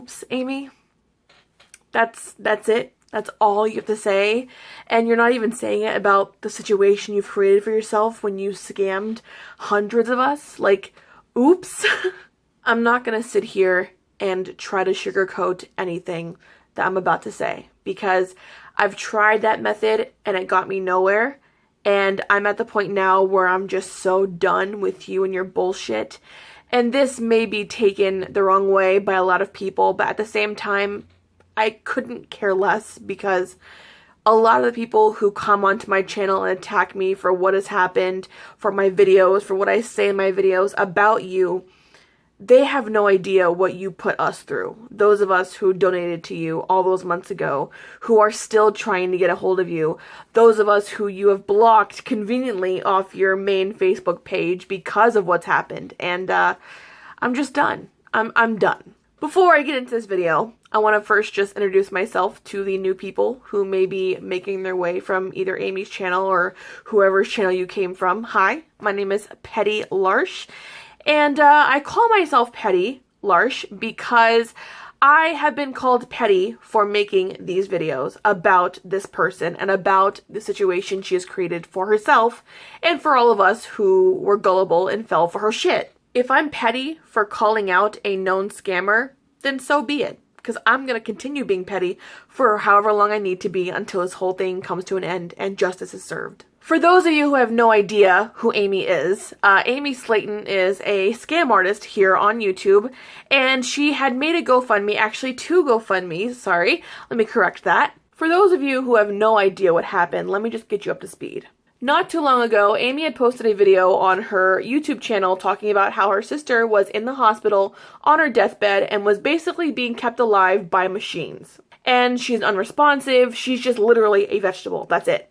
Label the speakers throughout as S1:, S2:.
S1: oops, Amy. That's it. That's all you have to say. And you're not even saying it about the situation you've created for yourself when you scammed hundreds of us. Like, oops. I'm not gonna sit here and try to sugarcoat anything that I'm about to say, because I've tried that method and it got me nowhere. And I'm at the point now where I'm just so done with you and your bullshit. And this may be taken the wrong way by a lot of people, but at the same time, I couldn't care less, because a lot of the people who come onto my channel and attack me for what has happened, for my videos, for what I say in my videos about you, they have no idea what you put us through. Those of us who donated to you all those months ago, who are still trying to get a hold of you, those of us who you have blocked conveniently off your main Facebook page because of what's happened. And I'm just done. I'm done. Before I get into this video, I want to first just introduce myself to the new people who may be making their way from either Amy's channel or whoever's channel you came from. Hi, my name is Petty Larsh, and I call myself Petty Larsh because I have been called petty for making these videos about this person and about the situation she has created for herself and for all of us who were gullible and fell for her shit. If I'm petty for calling out a known scammer, then so be it, because I'm going to continue being petty for however long I need to be until this whole thing comes to an end and justice is served. For those of you who have no idea who Amy is, Amy Slaton is a scam artist here on YouTube, and she had made a GoFundMe, actually 2 GoFundMes, sorry, let me correct that. For those of you who have no idea what happened, let me just get you up to speed. Not too long ago, Amy had posted a video on her YouTube channel talking about how her sister was in the hospital on her deathbed and was basically being kept alive by machines. And she's unresponsive, she's just literally a vegetable, that's it.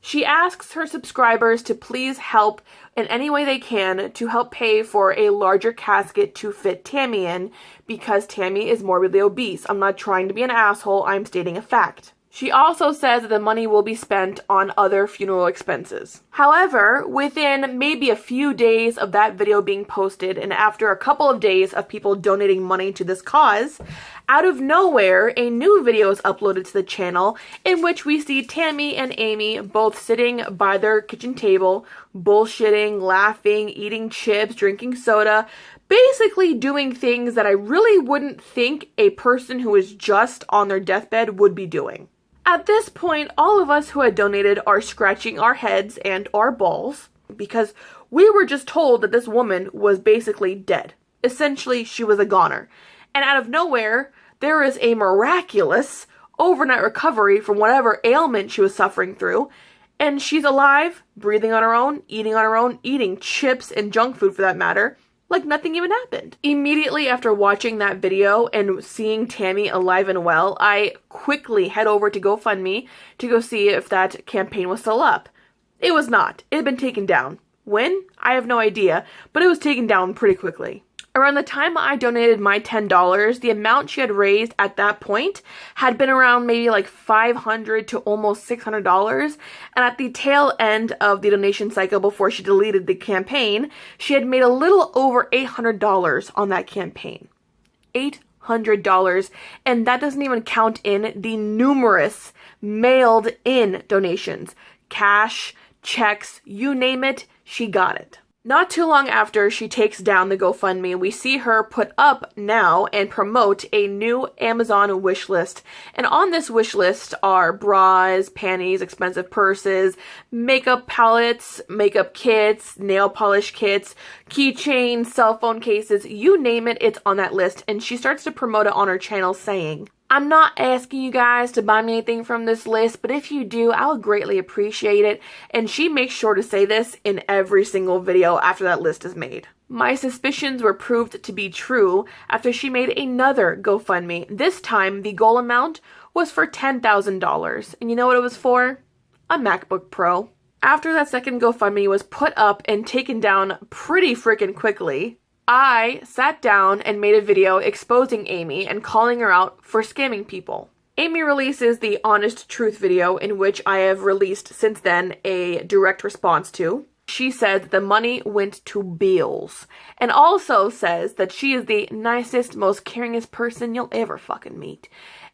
S1: She asks her subscribers to please help in any way they can to help pay for a larger casket to fit Tammy in, because Tammy is morbidly obese. I'm not trying to be an asshole, I'm stating a fact. She also says that the money will be spent on other funeral expenses. However, within maybe a few days of that video being posted, and after a couple of days of people donating money to this cause, out of nowhere, a new video is uploaded to the channel in which we see Tammy and Amy both sitting by their kitchen table, bullshitting, laughing, eating chips, drinking soda, basically doing things that I really wouldn't think a person who is just on their deathbed would be doing. At this point, all of us who had donated are scratching our heads and our balls, because we were just told that this woman was basically dead. Essentially, she was a goner. And out of nowhere, there is a miraculous overnight recovery from whatever ailment she was suffering through, and she's alive, breathing on her own, eating chips and junk food for that matter, like nothing even happened. Immediately after watching that video and seeing Tammy alive and well, I quickly head over to GoFundMe to go see if that campaign was still up. It was not. It had been taken down. When? I have no idea, but it was taken down pretty quickly. Around the time I donated my $10, the amount she had raised at that point had been around maybe like $500 to almost $600, and at the tail end of the donation cycle before she deleted the campaign, she had made a little over $800 on that campaign. $800, and that doesn't even count in the numerous mailed-in donations. Cash, checks, you name it, she got it. Not too long after she takes down the GoFundMe, we see her put up now and promote a new Amazon wish list. And on this wish list are bras, panties, expensive purses, makeup palettes, makeup kits, nail polish kits, keychains, cell phone cases, you name it, it's on that list. And she starts to promote it on her channel saying, I'm not asking you guys to buy me anything from this list, but if you do, I would greatly appreciate it. And she makes sure to say this in every single video after that list is made. My suspicions were proved to be true after she made another GoFundMe. This time, the goal amount was for $10,000. And you know what it was for? A MacBook Pro. After that second GoFundMe was put up and taken down pretty freaking quickly, I sat down and made a video exposing Amy and calling her out for scamming people. Amy releases the Honest Truth video, in which I have released since then a direct response to. She says that the money went to bills, and also says that she is the nicest, most caringest person you'll ever fucking meet.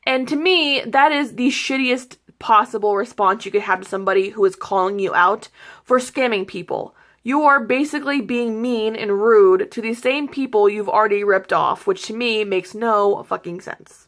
S1: And to me, that is the shittiest possible response you could have to somebody who is calling you out for scamming people. You are basically being mean and rude to the same people you've already ripped off, which to me makes no fucking sense.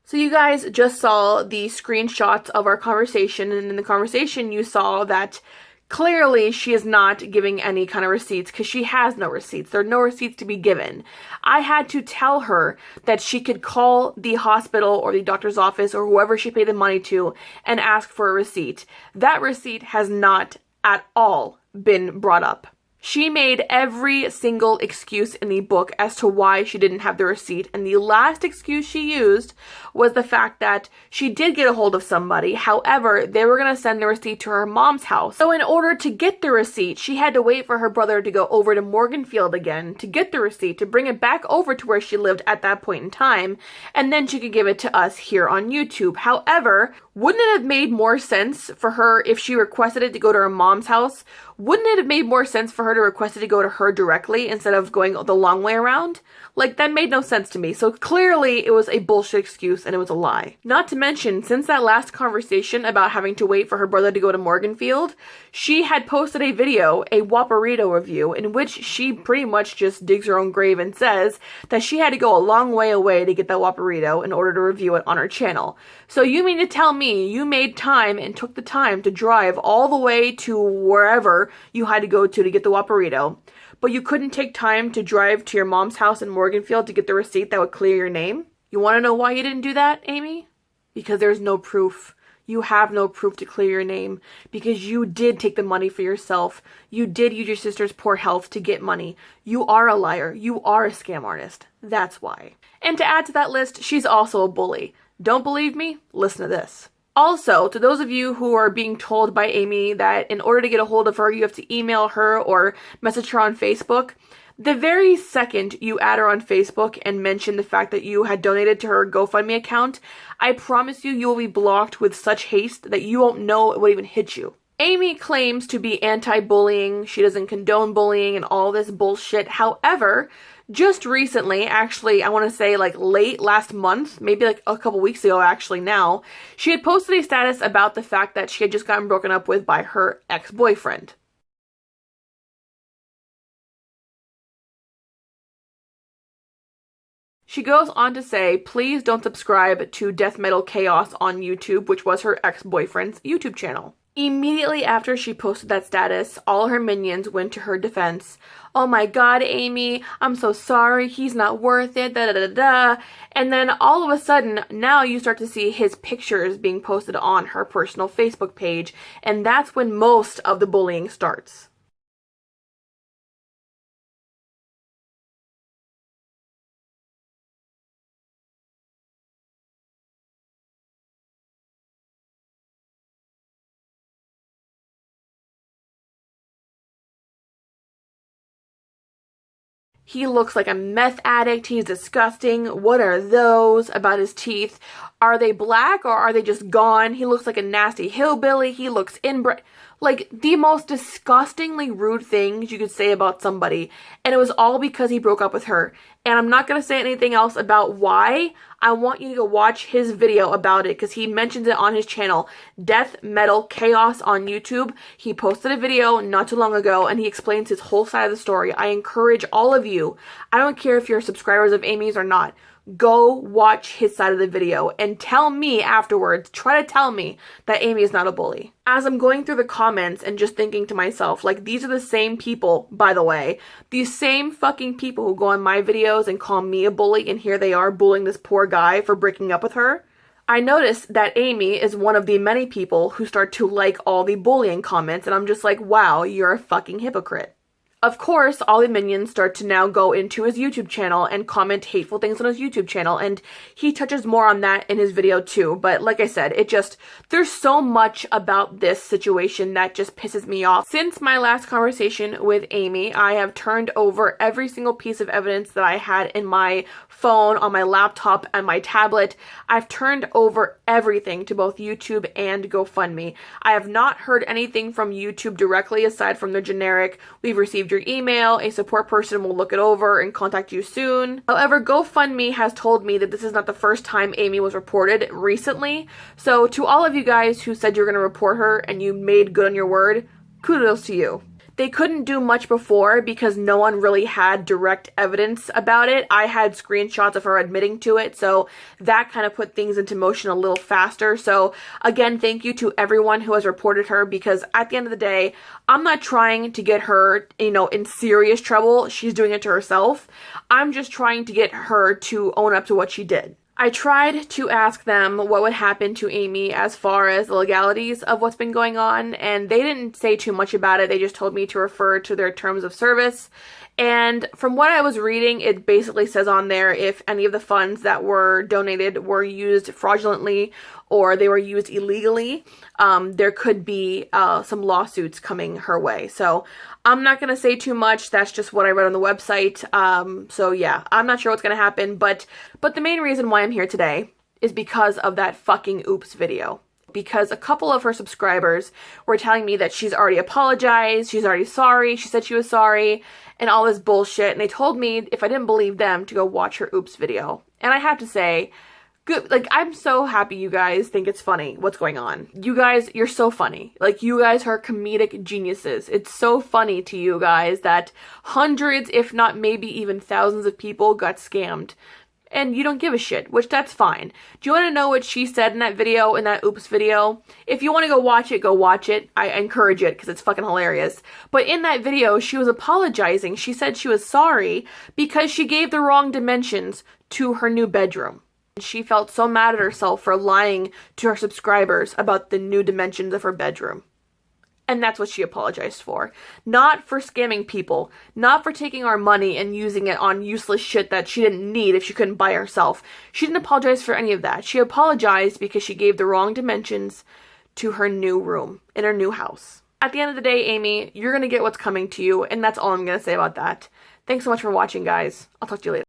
S1: So you guys just saw the screenshots of our conversation, and in the conversation you saw that clearly she is not giving any kind of receipts because she has no receipts. There are no receipts to be given. I had to tell her that she could call the hospital or the doctor's office or whoever she paid the money to and ask for a receipt. That receipt has not at all been brought up. She made every single excuse in the book as to why she didn't have the receipt, and the last excuse she used was the fact that she did get a hold of somebody. However, they were going to send the receipt to her mom's house. So in order to get the receipt, she had to wait for her brother to go over to Morganfield again to get the receipt, to bring it back over to where she lived at that point in time, and then she could give it to us here on YouTube. However, wouldn't it have made more sense for her if she requested it to go to her mom's house? Wouldn't it have made more sense for her to request it to go to her directly instead of going the long way around? Like, that made no sense to me. So clearly it was a bullshit excuse and it was a lie. Not to mention, since that last conversation about having to wait for her brother to go to Morganfield, she had posted a video, a Whopperito review, in which she pretty much just digs her own grave and says that she had to go a long way away to get that Whopperito in order to review it on her channel. So you mean to tell me you made time and took the time to drive all the way to wherever you had to go to get the Whopperito, but you couldn't take time to drive to your mom's house in Morganfield to get the receipt that would clear your name? You want to know why you didn't do that, Amy? Because there's no proof. You have no proof to clear your name because you did take the money for yourself. You did use your sister's poor health to get money. You are a liar. You are a scam artist. That's why. And to add to that list, she's also a bully. Don't believe me? Listen to this. Also, to those of you who are being told by Amy that in order to get a hold of her, you have to email her or message her on Facebook, the very second you add her on Facebook and mention the fact that you had donated to her GoFundMe account, I promise you, you will be blocked with such haste that you won't know it would even hit you. Amy claims to be anti-bullying, she doesn't condone bullying and all this bullshit. However, just recently, actually, I want to say like late last month, maybe like a couple weeks ago actually now, she had posted a status about the fact that she had just gotten broken up with by her ex-boyfriend. She goes on to say, please don't subscribe to Death Metal Chaos on YouTube, which was her ex-boyfriend's YouTube channel. Immediately after she posted that status, all her minions went to her defense. Oh my god, Amy, I'm so sorry, he's not worth it, da da da da. And then all of a sudden, now you start to see his pictures being posted on her personal Facebook page, and that's when most of the bullying starts. He looks like a meth addict. He's disgusting. What are those about his teeth? Are they black or are they just gone? He looks like a nasty hillbilly. He looks inbred. Like, the most disgustingly rude things you could say about somebody, and it was all because he broke up with her. And I'm not going to say anything else about why. I want you to go watch his video about it, because he mentions it on his channel, Death Metal Chaos on YouTube. He posted a video not too long ago, and he explains his whole side of the story. I encourage all of you, I don't care if you're subscribers of Amy's or not, go watch his side of the video and tell me afterwards, try to tell me that Amy is not a bully. As I'm going through the comments and just thinking to myself, like, these are the same people, by the way, these same fucking people who go on my videos and call me a bully, and here they are bullying this poor guy for breaking up with her. I noticed that Amy is one of the many people who start to like all the bullying comments, and I'm just like, wow, you're a fucking hypocrite. Of course, all the minions start to now go into his YouTube channel and comment hateful things on his YouTube channel, and he touches more on that in his video too. But like I said, there's so much about this situation that just pisses me off. Since my last conversation with Amy, I have turned over every single piece of evidence that I had in my phone, on my laptop, and my tablet. I've turned over everything to both YouTube and GoFundMe. I have not heard anything from YouTube directly aside from the generic, we've received your email, a support person will look it over and contact you soon. However, GoFundMe has told me that this is not the first time Amy was reported recently. So to all of you guys who said you're going to report her and you made good on your word, kudos to you. They couldn't do much before because no one really had direct evidence about it. I had screenshots of her admitting to it, so that kind of put things into motion a little faster. So again, thank you to everyone who has reported her, because at the end of the day, I'm not trying to get her, in serious trouble. She's doing it to herself. I'm just trying to get her to own up to what she did. I tried to ask them what would happen to Amy as far as the legalities of what's been going on, and they didn't say too much about it. They just told me to refer to their terms of service. And from what I was reading, it basically says on there if any of the funds that were donated were used fraudulently or they were used illegally, there could be some lawsuits coming her way. So I'm not going to say too much. That's just what I read on the website. So yeah, I'm not sure what's going to happen. But the main reason why I'm here today is because of that fucking oops video. Because a couple of her subscribers were telling me that she's already apologized, she's already sorry, she said she was sorry, and all this bullshit. And they told me if I didn't believe them to go watch her oops video. And I have to say, good, like, I'm so happy you guys think it's funny what's going on. You guys, you're so funny. Like, you guys are comedic geniuses. It's so funny to you guys that hundreds, if not maybe even thousands of people got scammed. And you don't give a shit, which that's fine. Do you want to know what she said in that video, in that oops video? If you want to go watch it, go watch it. I encourage it because it's fucking hilarious. But in that video, she was apologizing. She said she was sorry because she gave the wrong dimensions to her new bedroom. She felt so mad at herself for lying to her subscribers about the new dimensions of her bedroom. And that's what she apologized for. Not for scamming people. Not for taking our money and using it on useless shit that she didn't need if she couldn't buy herself. She didn't apologize for any of that. She apologized because she gave the wrong dimensions to her new room in her new house. At the end of the day, Amy, you're going to get what's coming to you, and that's all I'm going to say about that. Thanks so much for watching, guys. I'll talk to you later.